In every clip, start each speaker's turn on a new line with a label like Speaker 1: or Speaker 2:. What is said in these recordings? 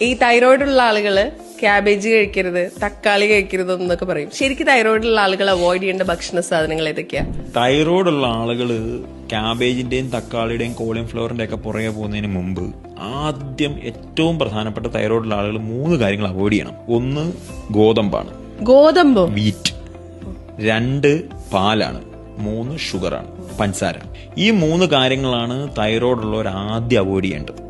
Speaker 1: ഈ തൈറോയിഡ് ഉള്ള ആളുകള് ക്യാബേജ് കഴിക്കരുത്, തക്കാളി കഴിക്കരുത് എന്നൊക്കെ പറയും. ശരിക്കും തൈറോയിഡ് ഉള്ള ആളുകൾ അവോയ്ഡ് ചെയ്യേണ്ട ഭക്ഷണ സാധനങ്ങൾ ഏതൊക്കെയാ?
Speaker 2: തൈറോയിഡ് ഉള്ള ആളുകള് ക്യാബേജിന്റെയും തക്കാളിയുടെയും കോളിഫ്ലവറിന്റെ ഒക്കെ പുറകെ പോകുന്നതിന് മുമ്പ് ആദ്യം ഏറ്റവും പ്രധാനപ്പെട്ട തൈറോയിഡുള്ള ആളുകൾ 3 കാര്യങ്ങൾ അവോയ്ഡ് ചെയ്യണം. 1 ഗോതമ്പാണ്,
Speaker 1: ഗോതമ്പോ,
Speaker 2: വീറ്റ്. 2 പാലാണ്. 3 ഷുഗറാണ്, പഞ്ചസാര. ഈ 3 കാര്യങ്ങളാണ് തൈറോയിഡ് ഉള്ളവർ ആദ്യം അവോയ്ഡ് ചെയ്യേണ്ടത്.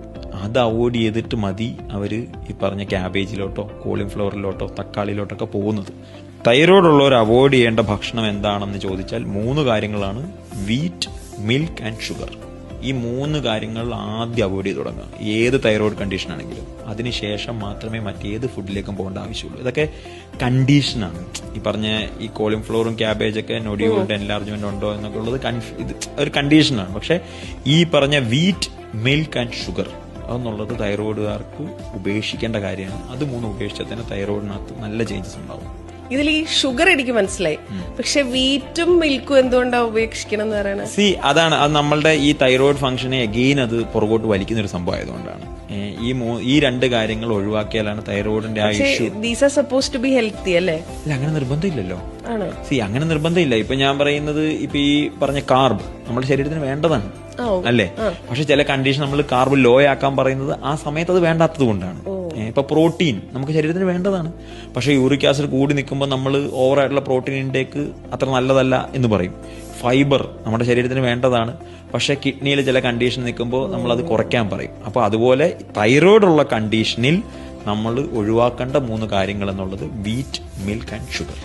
Speaker 2: അത് അവോയ്ഡ് ചെയ്തിട്ട് മതി അവര് ഈ പറഞ്ഞ ക്യാബേജിലോട്ടോ കോളിഫ്ലവറിലോട്ടോ തക്കാളിയിലോട്ടൊക്കെ പോകുന്നത്. തൈറോയിഡ് ഉള്ളവർ അവോയ്ഡ് ചെയ്യേണ്ട ഭക്ഷണം എന്താണെന്ന് ചോദിച്ചാൽ 3 കാര്യങ്ങളാണ്: വീറ്റ്, മിൽക്ക് ആൻഡ് ഷുഗർ. ഈ 3 കാര്യങ്ങൾ ആദ്യം അവോയ്ഡ് ചെയ്ത് തുടങ്ങുക, ഏത് തൈറോയിഡ് കണ്ടീഷൻ ആണെങ്കിലും. അതിനുശേഷം മാത്രമേ മറ്റേത് ഫുഡിലേക്കും പോകേണ്ട ആവശ്യമുള്ളൂ. ഇതൊക്കെ കണ്ടീഷനാണ്. ഈ പറഞ്ഞ ഈ കോളിഫ്ലവറും ക്യാബേജൊക്കെ നൊഡിയോൾഡ് എൻലാർജ്മെന്റ് ഉണ്ടോ എന്നൊക്കെ ഉള്ളത് ഇത് ഒരു കണ്ടീഷനാണ്. പക്ഷെ ഈ പറഞ്ഞ വീറ്റ്, മിൽക്ക് ആൻഡ് ഷുഗർ അതെന്നുള്ളത് തൈറോയിഡുകാർക്ക് ഉപേക്ഷിക്കേണ്ട കാര്യമാണ്. അത് 3 ഉപേക്ഷിച്ചാൽ തന്നെ തൈറോയിഡിനകത്ത് നല്ല ചേഞ്ചസ് ഉണ്ടാവും.
Speaker 1: ഇതിൽ ഈ ഷുഗർ എനിക്ക് മനസ്സിലായി, പക്ഷെ വീറ്റും മിൽക്കും എന്തുകൊണ്ടാണ് ഉപേക്ഷിക്കണം എന്ന് പറയണത്?
Speaker 2: അതാണ് അത് നമ്മളുടെ ഈ തൈറോയിഡ് ഫംഗ്ഷനെ അഗെയിൻ അത് പുറകോട്ട് വലിക്കുന്ന ഒരു സംഭവം ആയതുകൊണ്ടാണ്. ഈ 2 കാര്യങ്ങൾ ഒഴിവാക്കിയാലാണ് തൈറോയിഡിന്റെ ആ issue.
Speaker 1: These are suppose to be healthy അല്ലേ?
Speaker 2: അല്ല, അങ്ങനെ നിർബന്ധമില്ലല്ലോ. അങ്ങനെ നിർബന്ധമില്ല. ഇപ്പൊ ഞാൻ പറയുന്നത് ഇപ്പൊ ഈ പറഞ്ഞ കാർബ് നമ്മുടെ ശരീരത്തിന് വേണ്ടതാണ് അല്ലേ? പക്ഷെ ചില കണ്ടീഷൻ നമ്മൾ കാർബ് ലോ ആക്കാൻ പറയുന്നത് ആ സമയത്ത് അത് വേണ്ടാത്തത് കൊണ്ടാണ്. ഇപ്പൊ പ്രോട്ടീൻ നമുക്ക് ശരീരത്തിന് വേണ്ടതാണ്, പക്ഷെ യൂറിക് ആസിഡ് കൂടി നിൽക്കുമ്പോൾ നമ്മൾ ഓവറായിട്ടുള്ള പ്രോട്ടീൻ ഇൻടേക്ക് അത്ര നല്ലതല്ല എന്ന് പറയും. ഫൈബർ നമ്മുടെ ശരീരത്തിന് വേണ്ടതാണ്, പക്ഷെ കിഡ്നിയിൽ ചില കണ്ടീഷൻ നിൽക്കുമ്പോൾ നമ്മൾ അത് കുറയ്ക്കാൻ പറയും. അപ്പൊ അതുപോലെ തൈറോയിഡ് ഉള്ള കണ്ടീഷനിൽ നമ്മൾ ഒഴിവാക്കേണ്ട 3 കാര്യങ്ങൾ എന്നുള്ളത് വീറ്റ്, മിൽക്ക് ആൻഡ് ഷുഗർ.